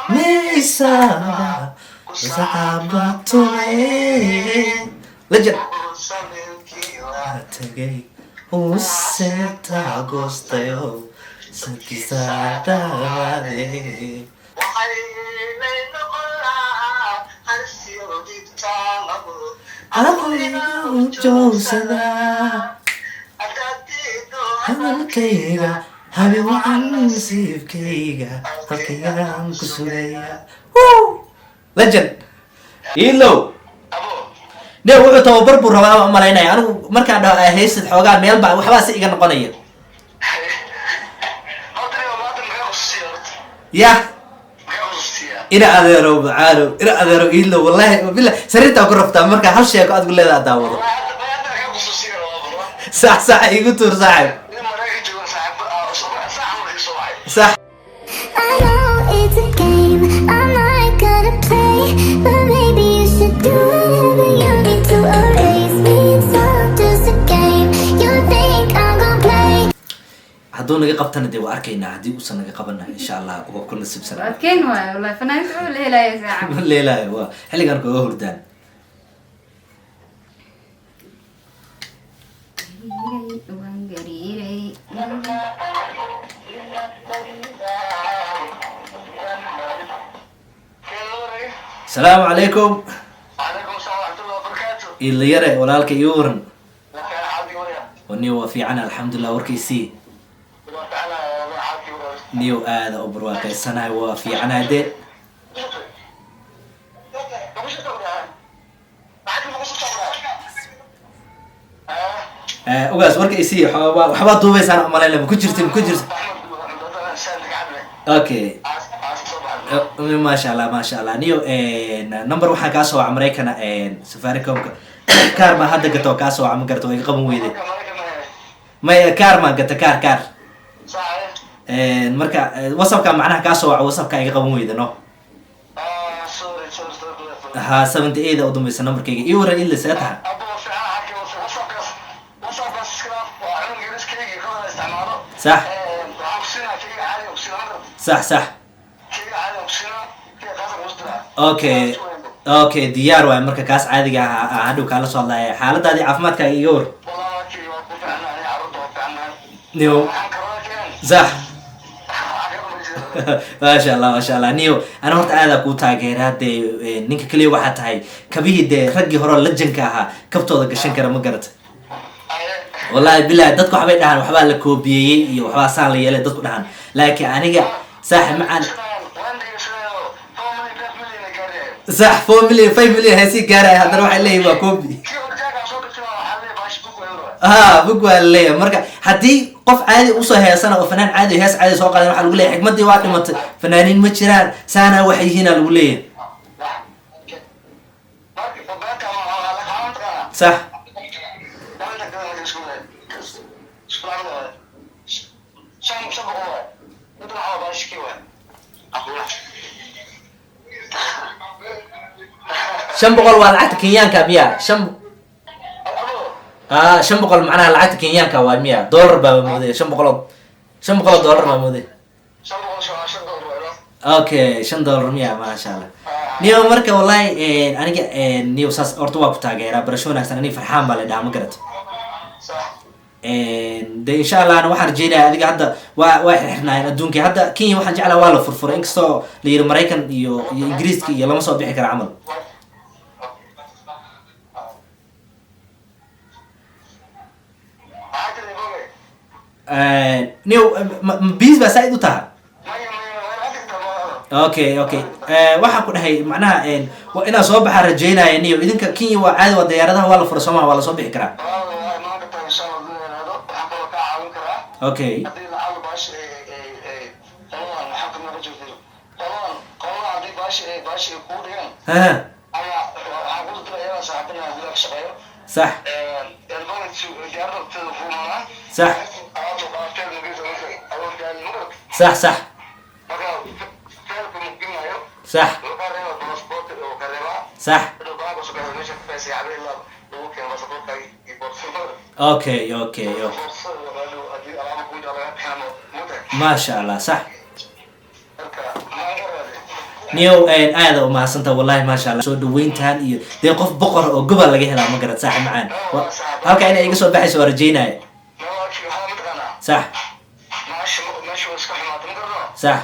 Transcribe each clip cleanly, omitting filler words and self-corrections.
ميسا صعبتوي لجن تجي وستا غوستيو سكيسا داري أبو جوسدا halkayga habi wacan nasiibkayga halkaygaan ku sugaya legend ilow ne wuxuu tababar buu rabaa u malaynaya anigu markaan dhaho haysid xoogaa meel baa waxbaa si iga noqonaya ya ina adeero macaano ina adeero ilow wallahi billah sariirtaa ku rabtaa markaa hal sheeko aad gu leedaa daawado صح صح يقول صاحب صح I know it's a game I'm not gonna play but maybe you should do whatever you need to erase me it's all just a game you think I'm gonna play hadduu naga qabtana dee waa arkaynaa haddii uusan naga qabana insha allah waa ku nasibsanaa adkeyn waayo wallahi fanaanka wuxuu leelaaya saaca leelaaya waa xilligan kaga hurdaan السلام عليكم. وعليكم السلام ورحمة الله وبركاته. اللي يرى ولالك يورن. ونيو في عنا الحمد لله وركيسي. نيو هذا أبرواك السنة وفي عنا ده. وقاس وركيسي حبا طوبي سنة أمالي لما كجرت. أوكي. ما شاء الله ما شاء الله نيو نمبر waxaa ka soo wacay Mareykan Safaricom kaar ma hadda gato ka soo wacay ma garto way qaban weyday ma kaar ma gata kaar marka WhatsApp ka macnaha ka soo wacay WhatsApp ka iga qaban weyday no ha 78 oo dumeysa numberkayga iyo waran ila saataha صح صح صح اوكي اوكي ديار واي marka kaas caadiga ah hadhow kala soo hadlaya xaaladaadii caafimaadkaaga iga war niyo صح ما شاء الله ما شاء الله نيو انا horta aad ku taageeraa ninka kaliya waxa tahay kabihii de ragii hore lejanka ahaa kabtooda gashan kara ma garata wallahi billahi dadku waxbay dhahan waxba la koobiyay iyo waxba saan la yeelay dadku dhahan laakiin aniga saaxib macaan صح 4 مليون 5 مليون هسي قاري هذا روح اللي هو كوبي بقول لي مركا حدي قف عادي وصل هي سنة وفنان عادي هيس عادي سوق هذا محل ولا حكمتي واحد مت فنانين متشران سنة وحي هنا الولية صح شن بقول والعت كيان كمية شن شن بقول معناها العت كيان كوامية دولار بمودي شن بقول دولار بمودي اوكي شن دولار مية ما شاء الله نيو مركا والله أنا نيو ساس أرتوا بتاعي برشلونة أنا ني فرحان بالله ما قرأت ده إن شاء الله أنا واحد جينا هذيك هذا واحد إحنا الدون كي هذا كين واحد جعله والله فرفور إنكستو للأمريكان يو إنجليز كي يلا ما صار بيحكي العمل نيو بيز بس سايدو تها اوكي waxa ku dhahay macnaha waa ina soo baxa rajeynaya niyo idinka Kenya waa caadi waa diyaaradaha waa la fursamaha waa la soo bixi karaa okay صح صح صح صح صح صح اوكي maasha allah sax niyow aada u mahadsanta wallahi maasha allah soo dhaweyntaan iyo dee qof boqor oo gobol laga helaa ma garad saaxib macaan halka inay iga soo baxayso waa rajeynaya sax sax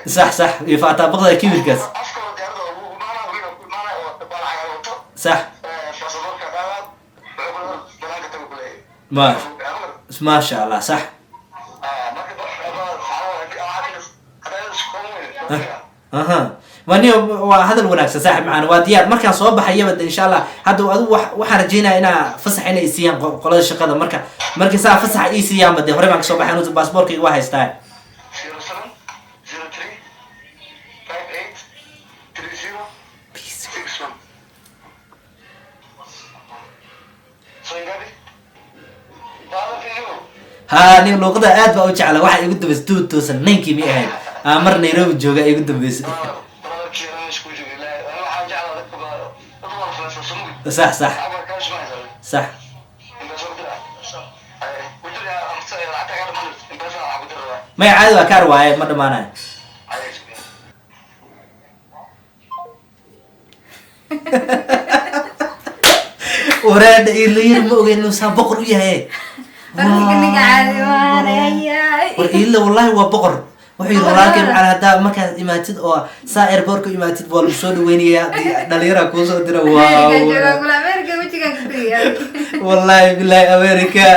صح صح يفاتا بقدر كيف الكاس صح ما شاء الله صح اها واني هذا الوناكس صاحب معنا واديار markaan soo baxay bad insha Allah hada adu waxaan rajeynaa ina fasax inay siiyaan qolada shaqada marka saa fasax ay siiyaan bad hore baan soo baxay inuu baasaboorkayga waa haystaa ها نيم لوقدا aad baa u jeclaa waxa igu dambeysay 2009 mi ahayd mar Nairobi jooga igu dambeysay صح صح صح ما عادي waa kaar waaye ma dhamaanayo وراد إلير مؤمن إنه سابقر وياه إلا والله هو بقر وحيد راكب على هذا ما كان إماتد أو سائر بورك إماتد والمسود وينيا دليرا كوسو درا واو والله بالله أمريكا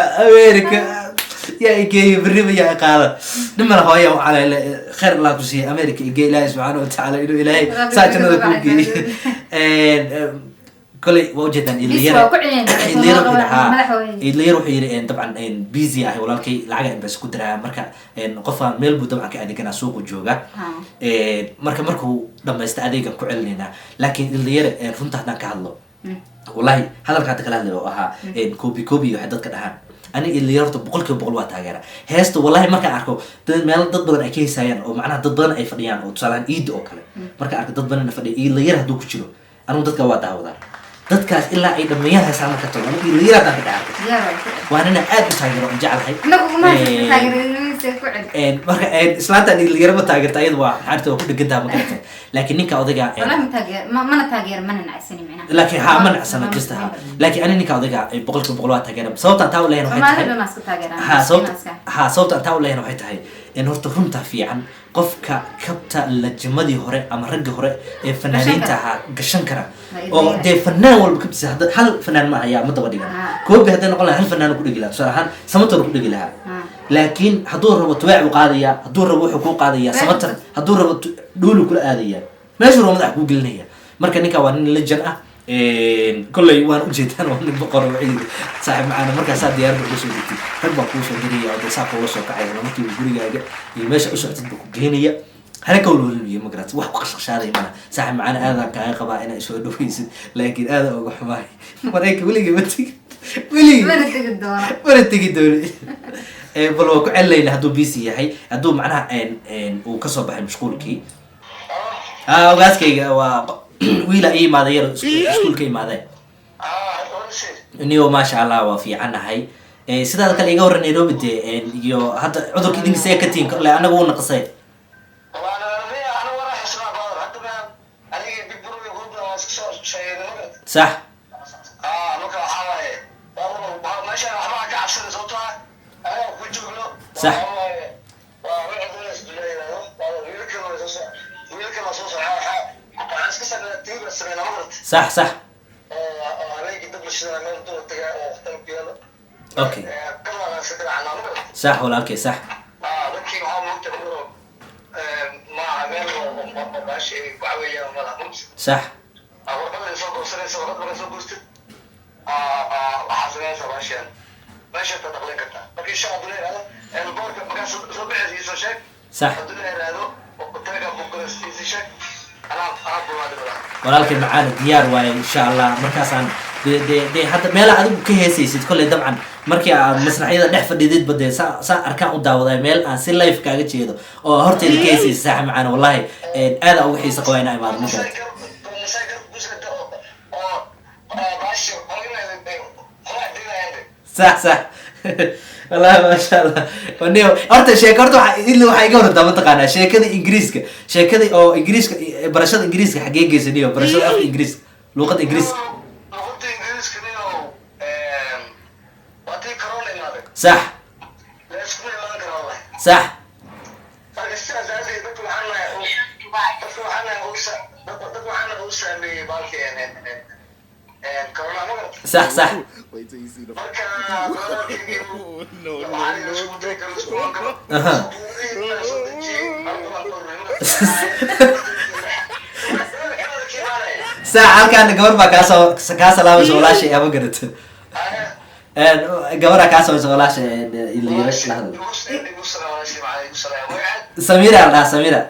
يا إيجي بالربا يا قال لما الهواية على خير الله كسي أمريكا إيجي الله سبحانه وتعالى إنه إلهي ساكن هذا كوكي كل وجدان اللي يروح يرين طبعا بيزي أهي ولا كي العجل بس كدرة مركا قفا ميلبو طبعا كأدي كنا سوق الجوجا مركو لما يستعدي كعلنا لكن اللي يرين فهمت هذا كهالله والله هذا الكلام كلام اللي وها كوبي وحدات كده أنا اللي يرتب بقول وقت هجرة هست والله ما كان أركو مال ضد بدن أكيد سيان أو معناه ضد بدن أي فريان أو تصلان إيد أو كله ما كان أركو ضد بدن فري اللي يره دوك شلو أنا ضد كوات هذا dadkaas ilaa ay dhameeyaha saama ka tago markii la yiraahdo ka dhacay waana aad u taageero jecelahay marka islaanta la yiraahdo taageerta ayadu waa xarta ku dhigantaa ma garata laakiin ninka odayga mana taageer mana nacsani macnaha laakiin ha ma nacsana jistaha laakiin ani ninka odayga ay boqol waa taageera sababta taa u leeyahay sababta taa u leeyahay waxay tahay in horta runta fiican qofka kabta lajimadii hore ama ragga hore ee fanaaniinta ahaa gashan kara oo dee fanaan walba kabtiisa hal fanaan ma ayaa ma daba dhigan koobi hadday noqon lahaa hal fanaan ku dhigi lahaa tusaale ahaan samatar ku dhigi lahaa laakiin hadduu rabo tubaac u qaadaya hadduu rabo wuxuu kuu qaadaya samatar hadduu rabo dhuulu kula aadaya meeshuu rabo madax kuu gelinaya marka ninka waa nin lejan ah كله يوان وجدان وان بقرة بعيد صاحب معنا مركز صار ديار بقوسه دتي ربع قوسه جريه أو دساق قوسه كعيه لما كي يقولي جاء يمشي أسرع تدبك جهنية هلا كله اللي مقرات واحد قصة شاري معنا صاحب معنا هذا كان قبائنا يسوي دوفيس لكن هذا هو حماي مريك ولي جبتي ولي ولا تيجي دوري بلو كعلة اللي هدو بيسي هاي هدو معناها إن وكسب بحال مشغولكي وقاسكي ويلا إيه ماذا ير سكول كي ماذا نيو ما شاء الله وفي عنا هاي سيدا كل يجور نيروبي تي يو حتى عذر كده مسيكتين لا أنا قول نقصي صح صح صح صح اوكي صح ولا اوكي صح صح صح ولكن معانا ديار واي إن شاء الله مركزان دي حتى ميلا عدو كهيسيسيد كل طبعا مركي مسرحية دح فديديد بدي سا أركان قداوة ميل أن سي لايف كاجا جيدو أو هرتي الكيسيس ساحة معانا والله هذا أول حيس قوينا إمام مكان صح صح والله ما شاء الله ونيو horta sheeko horta waxay iga wartaa mataqaanaa sheekada ingiriiska sheekada oo ingiriiska barashada ingiriiska xagee geysaniyo barashada af ingiriiska luqada ingiriiska luqada ingiriiska niyo watii corona imaade صح la isku imaan karo wallahi صح marka sidaas aadii dadku waxaan u saameeyay baalkeen corona magarta صح صح Wait till you see the. marka No, aha صح halkaan gabar baa kaa salaamaysa walaashay ama garato gabar kaa salaamaysa walaashay iliyo lahad Samira la Samira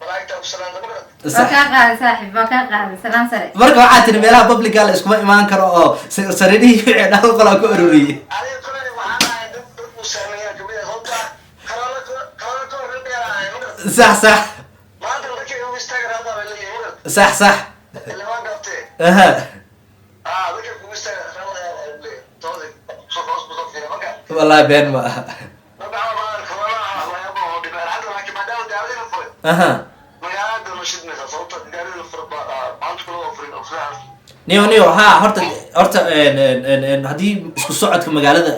waa kaa qaaday saaxiib waa kaa qaaday salaan sare marka waxaa tiri meelaha publica la iskuma imaan karo oo sariirihii wixii dhal qolaa ku ururiyay صح صح صح صح اها والله بين ما اها niyo ha horta hadii isku socodka magaalada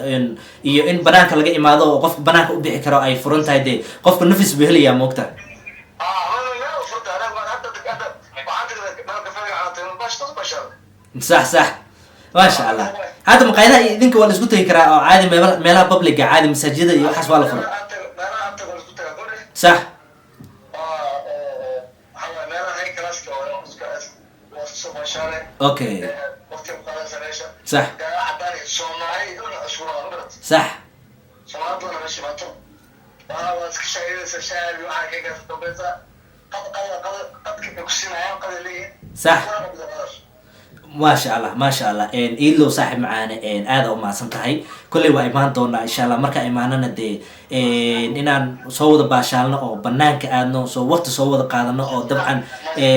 iyo in banaanka laga imaado oo qofka banaanka u bixi karo ay furan tahay de qofka nafis buu helayaa moogta صح صح ما شاء الله هذا مقايدة idinka waa la isku tagi karaa oo caadi meelaha publica caadi masaajida iyo waxaas waa la furay صح اوكي صح صح صح ما شاء الله ما شاء الله إيلو صاحب معانا هذا وما سنتهي كل وإيمان دونا إن شاء الله مركا إيماننا دي إنان صوّد باشالنا أو بنانك آدنا وقت صوّد قادنا أو طبعا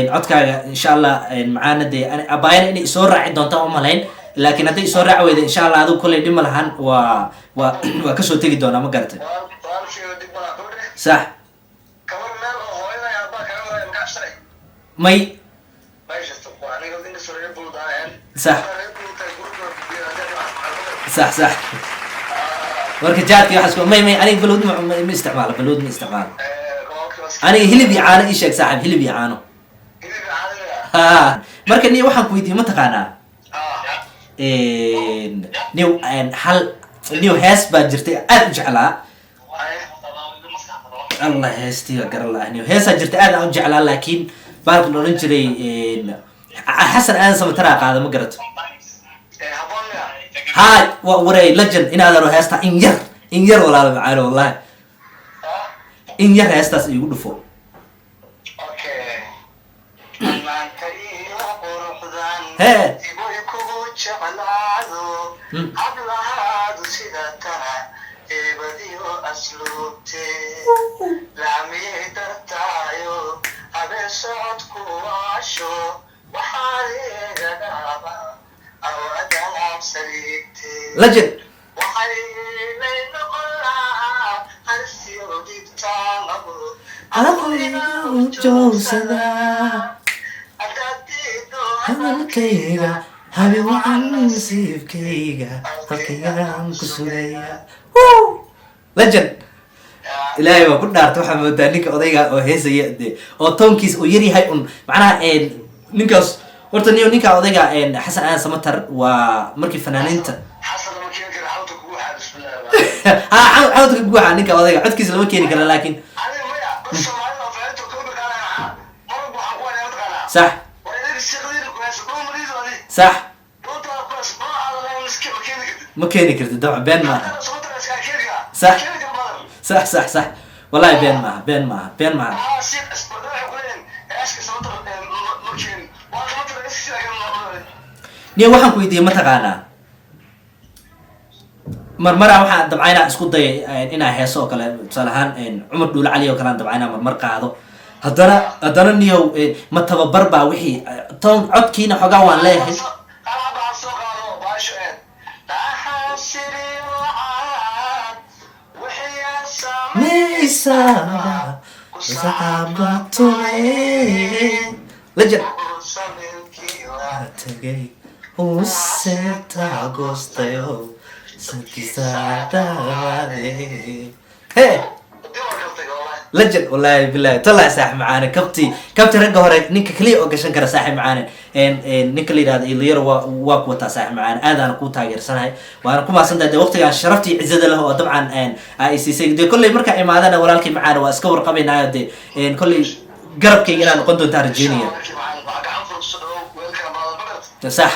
عدكا إن شاء الله معانا دي أنا أباين إني إسورة عندهم تاهم مالين لكن هذا إسورة عويد إن شاء الله هذا كل دم لهن وكسو تيجي دونا ما قرت صح ماي صح صح صح ورك جاتك حسب ماي أنا بلود ما استعماله بلود ما استعماله أنا هلي بيعانو إيش صاحب هلي بيعانو ها مركا نيو waxaan ku weydiiyay ma taqaanaa نيو hal نيو hees baa jirtay aad u jeclaa الله heestii gar Allah نيو heesa jirtay aad u jeclaa laakiin baalka loo oran jiray حسن أنا سمترا قاعدة ما قرأت هاي وري لجن إن هذا روح يستا إن ير ولا معانا والله إن ير يستا يقولوا فوق هي لجن hadalkayga habi waxaan nasiibkayga halkaygaan ku sugaya legend ilaahay waa ku dhaartay waxaa moodaa ninka odayga oo heesaya de oo toonkiisa uu yaryahay un macnaha ninkaas horta ninka odayga xasan aan samatar waa markii fanaaniinta عودك بقوها نيكا وضيع عودك لما كيني كلا لكن صح صح ما كيني كرت الدمع بين ما صح صح صح صح والله بين ما نيو waxaan ku weydiiyay ma taqaanaa marmara waxaan dabcayna isku day inaa heeso oo kale tusaale ahaan Umar Dhuul Cali oo kale aan dabcayna marmar qaado haddana niyow ma tababar baa wixii toon codkiina xogaa waan leeyahay Isaba Sabatole Legend Tagay Useta Agostayo Santisadade Hey legend والله بالله طلع ساحب معانا كابتي رجع هوري نيك كلي او غشان كره ساحب معانا نيك اللي يراد يلير واك وتا ساحب معانا انا كو تاغيرسanahay وانا كما سنده وقتي شرفتي عزده له طبعا اي سي سي دي كل marka imaadana walaalkii معانا waa iska warqabeynaa de kulli garabkayga inaan noqon doonta Argentina صح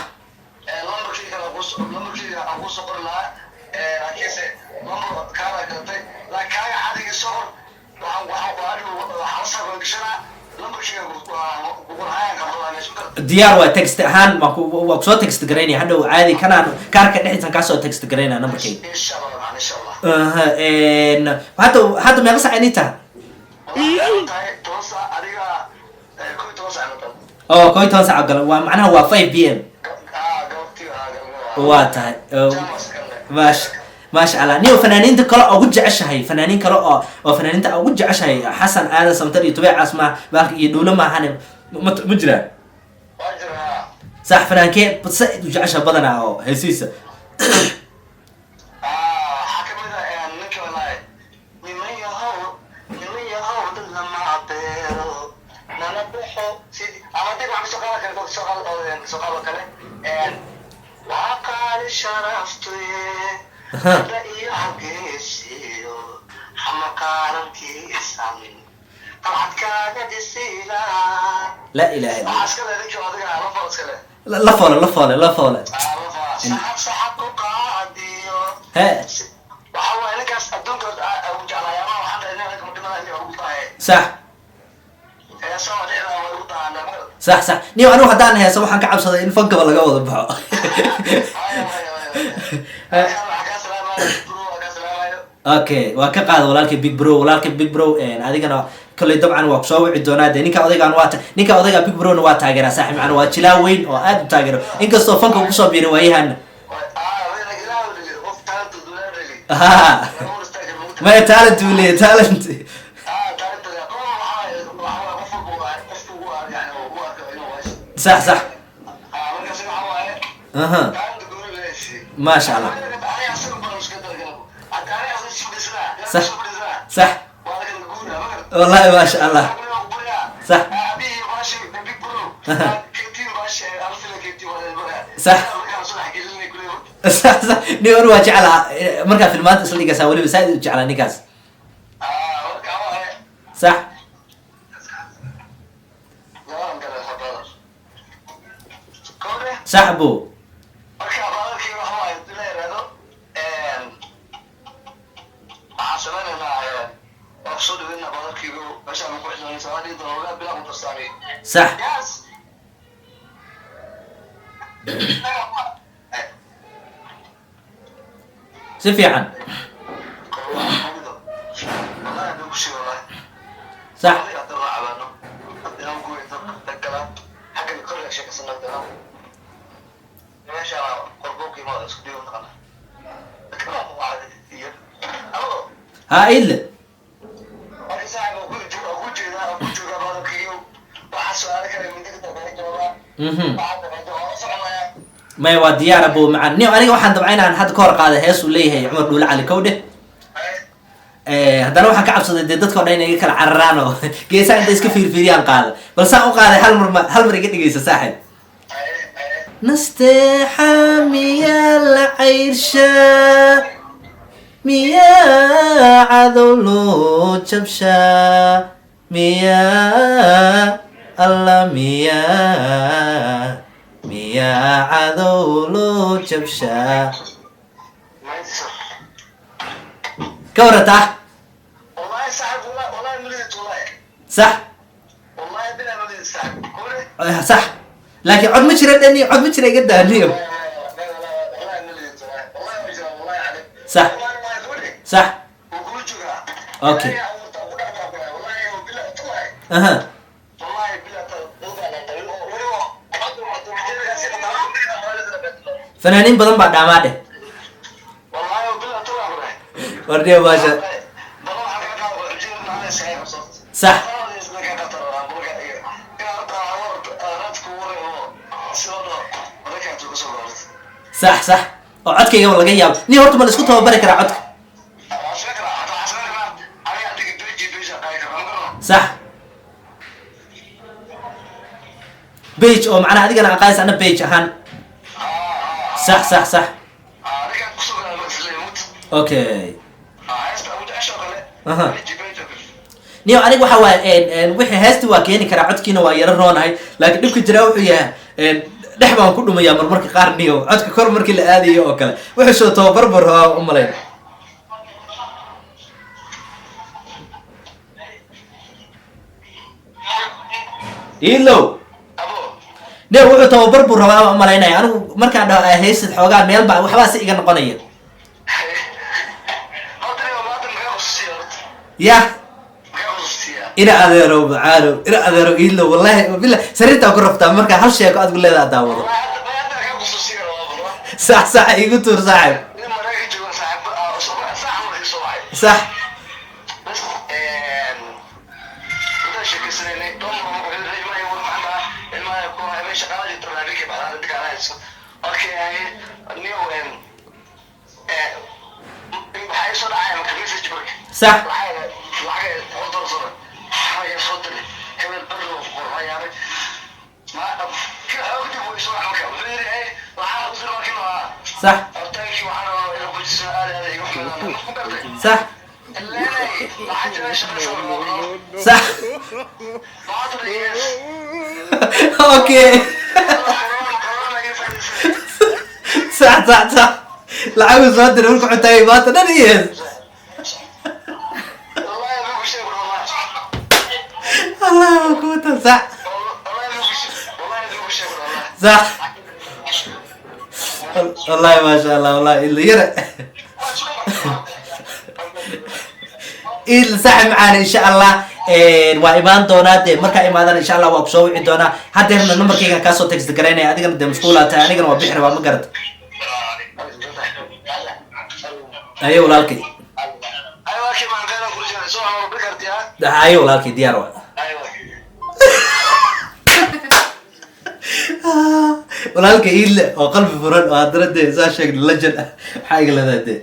diyaar waa text ahaan waa soo text gareynay hadhow caadi kanaan kaarka dhexdiisan ka soo text gareynaa numberkay insha Allah hadda meeqa saac inta oo koy toos gal waa macnaha waa 5 pm waa tahay ما شاء الله نيو فنانين كلا أو جعشهاي فنانين كلا أو فنانين أو جعشهاي حسن آدم سمتر يتبع اسمه باك يدوله ما هنم مجرى صح فنان كي بتصيد وجعشها بدنا أو هسيسة حكم إذا نك والله مما يهو دلنا ما عبيرو ننبحو سيدي أما تبغى عم سقال كله وقال شرفتي هذا يحكيسيو حمقارن كيسان طلعت كاغا ديسيلا لا اله الا الله عسكر هذيك وهذيك لا فولا صحك قاديو ها وحاول انك ادونك وجع يا ما وحنا انك مدمر اللي والله صح يا سواد صح نيو انا waxaan haysaa waxaan ka cabsaday in fanka laga wada baxo اوكي waa ka qaad walaalkii big bro adigana kale dabcan waa soo wici doonaa ninka odaygan ninka odayga big bro waa taageera saaxiib macna waa jilaa weyn oo aad u taageero inkastoo fanka uu soo biiray waayahana ما talent ولا talent صح اها ما شاء الله صح والله ما شاء الله صح صح نيور واجعلها مركا في المات اصلي قاسا ولي بساعد جعلها نيكاس صح صاحبه صح سفيعا صح ها إلا ما يودي يا ربو مع نيو أنا واحد طبعاً عن حد كور قاعد هيس وليه عمر دول على كوده هذا لو حكى عبصة ضدك كورين يجيك العرانو جيسان ده إسكفير فيريان قال بس أنا قاعد هل مرة جت جيس ساحل نستحى ميا العيرشة ميا عذلو تبشا ميا الله ميا عذلو تبشا كورته والله صاحب والله مليت والله صح والله بلا مليت صاحب كوره صح لكن عد مشرد اني عد مشرد قد اليوم صح صح اوكي اها فنانين بدن بعد عماده والله بلا طلع وردي باشا صح صح صح oo codkayga laga yaabo nin horta ma la isku tababari karaa codka صح بيج او معناها اديك انا قايس انا بيج اهان صح صح صح اوكي اها نيو aniga waxa waa wixii heesti waa keeni karaa codkiina waa yara roonahay laakiin dhibka jira wuxuu yahay dhex baan ku dhumayaa marmarka qaar niyo codka kor markii la aadayo oo kale wuxuu soo tababar u malayn ilo ne wuxuu tababar buu rabaa u malaynaya anigu markaan dhaho haysid xoogaa meel baa waxbaa si iga noqonaya ya ina adeero macaano ina adeero ilo wallahi billah sariirtaa ku rabtaa markaa hal sheeko aad ku leedaha daawado صح صح يقول صاحب صح صح صح صح صح اوكي صح صح صح العاوز صادر ولكم حتى يبات انا نيز الله اكبر صح صح والله ما شاء الله والله اللي يرى اللي صح معانا ان شاء الله وايمان دونات marka imaadaan insha Allah waa ku soo wici doona hadeerna numberkayga ka soo text gareynay adigana de mashquul tahay anigana waa bixir waa ma garad ayo walaalkay ayo walaalkay diyaar waa walaalka iile oo qalbi furan oo haddana dee saa sheegna lajan ah maxaa iga leedahay dee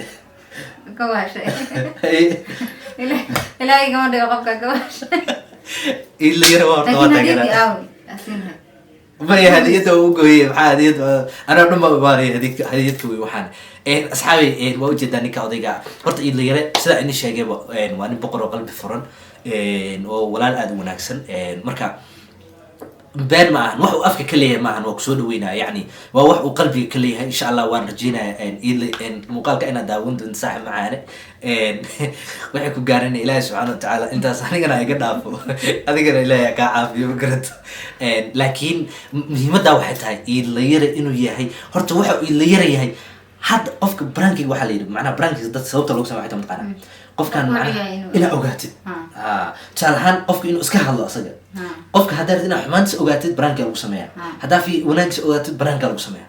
gawashay ilaahay gama dhigo qofka gawashay iile yar waa horta waa taageeraa maya hadiyada u gooyey maxaa hadiyad anaa dhuma ubaanay hadiyadka wey waxaan asxaabi waa ujeedaa ninka odayga horta iile yare sidaa ini sheegayba waa nin boqor oo qalbi furan oo walaal aada u wanaagsan marka been ma ahan wax uu afka ka leeyahay ma ahan waa kusoo dhaweynaya yacni waa wax uu qalbiga ka leeyahay insha allah waan rajeynaya muuqaalka inaad daawan doonto saaxib macaane waxay ku gaarana ilaahi subxaana watacaala intaas anigana iga dhaafo adigana ilaahi kaa caafiyo ma garato laakiin muhiimaddaa waxay tahay iilayare inuu yahay horta waxa uu iilayare yahay hadda qofka brankiga waxaa la yidhi macnaha brankiga dad sababta lagu samey waxay mataqaana qofkaan macnaha inaa ogaatid tusaale ahaan qofka inuu iska hadlo asaga qofka haddaad inaa xumaantiisa ogaatid brankiga lagu sameeya haddaa fi wanaagisa ogaatid brankiga lagu sameeya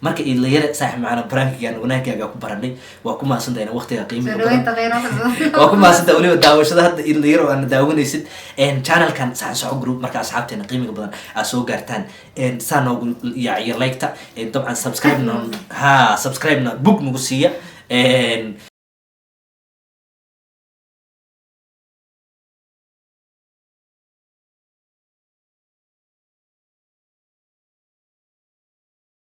marka iilayare saaxib macana brankigan wanaagaaga ku baranay waa ku mahadsantahay in waqtiga qiimiga badan waa ku mahadsantahay weliba daawashada hadda iilayare oo aana daawanaysid channelkan saxan soco group marka asxaabteena qiimiga badan aad soo gaartaan saa noogu yaaciyo like-ta dabcan subscribe-na subscribe-na bug nagu siiya